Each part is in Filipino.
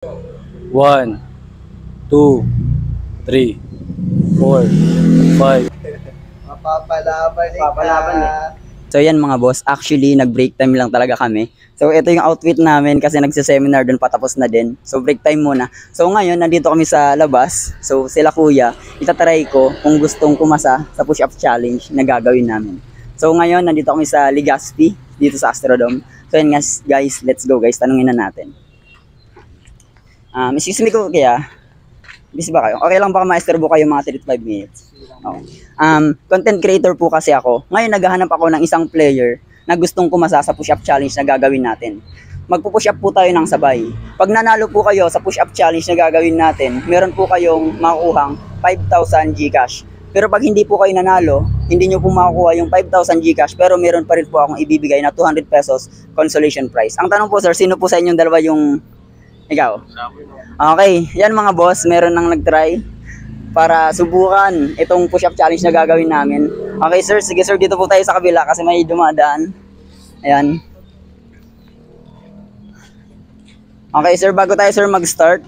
1, 2, 3, 4, 5. Papalaban eh. So yan mga boss, actually nag-break time lang talaga kami. So ito yung outfit namin kasi nagse-seminar doon patapos na din. So break time muna. So ngayon nandito kami sa labas. So sila kuya, itatry ko kung gustong kumasa sa push-up challenge na gagawin namin. So ngayon nandito kami sa Legazpi, dito sa Astrodome. So yan guys, let's go guys, tanungin na natin. Excuse me ko kaya, busy ba kayo? Okay lang baka ma-estorbo kayo mga 35 minutes? Okay. Content creator po kasi ako. Ngayon naghahanap ako ng isang player na gustong kumasa sa push-up challenge na gagawin natin. Magpo-push up po tayo ng sabay. Pag nanalo po kayo sa push-up challenge na gagawin natin, meron po kayong makukuhang 5,000 Gcash. Pero pag hindi po kayo nanalo, hindi nyo po makukuha yung 5,000 Gcash, pero meron pa rin po akong ibibigay na 200 pesos consolation prize. Ang tanong po sir, sino po sa inyong dalawa yung ikaw? Okay, yan mga boss, meron nang nag-try para subukan itong push-up challenge na gagawin namin. Okay sir, sige sir, dito po tayo sa kabila kasi may dumadaan. Ayan. Okay sir, bago tayo sir mag-start,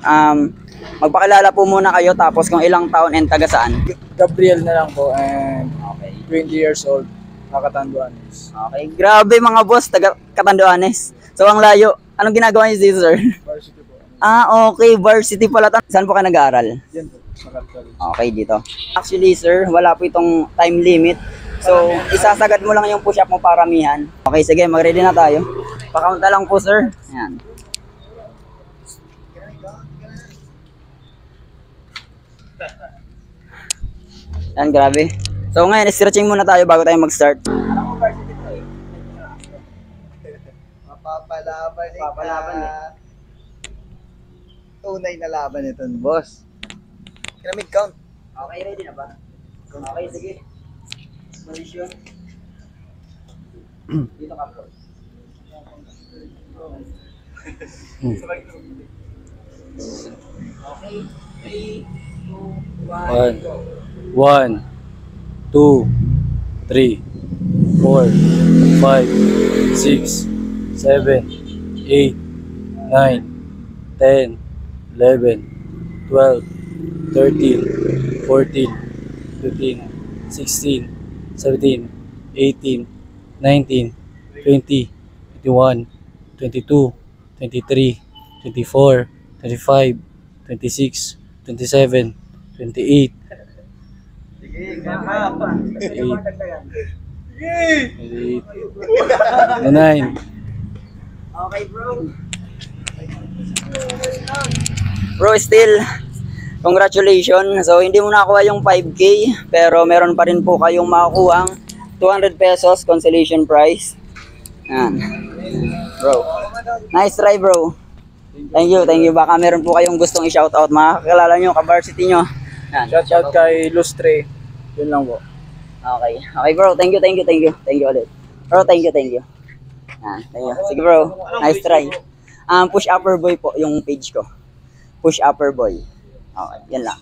magpakilala po muna kayo tapos kung ilang taon and taga saan. Gabriel na lang po and 20 years old, Nakatanduanes. Okay, grabe mga boss, taga Catanduanes. So ang layo, anong ginagawa niyo dito sir? Varsity po. Okay, varsity pala. Saan po ka nag-aaral? Yan po, Sakat College. Okay, dito. Actually, sir, wala po itong time limit. So, isasagad mo lang yung push-up mo paramihan. Okay, sige, mag-ready na tayo. Pa-count na lang po, sir. Ayan. Ayan, grabe. So, ngayon, stretching muna tayo bago tayo mag-start. Papalaban eh. Tunay na laban ito, boss. Pyramid count. Okay, ready na ba? Okay, sige. Position. Dito ka, bro. Okay, 3, 2, 1, go. 1, 2, 3, 4, 5, 6, 7, 8, 9, 10, 11, 12, 13, 14, 15, 16, 17, 18, 19, 20, 21, 22, 23, 24, 25, 26, 27, 28, 29. Okay, bro. Bro, still, congratulations. So, hindi mo nakuha yung 5K, pero meron pa rin po kayong makukuhang 200 pesos consolation prize. Yan. Bro, nice try, bro. Thank you, thank you. Baka meron po kayong gustong i-shoutout. Makakilala nyo, ka-varsity nyo. Yan. Shout kay Lustre. Yun lang po. Okay. Okay, bro. Thank you, thank you, thank you. Thank you ulit. Bro, thank you, thank you. Thank you. Sige, bro. Nice try. Push Upper Boy po yung page ko. Push Upper Boy. Okay, yan lang.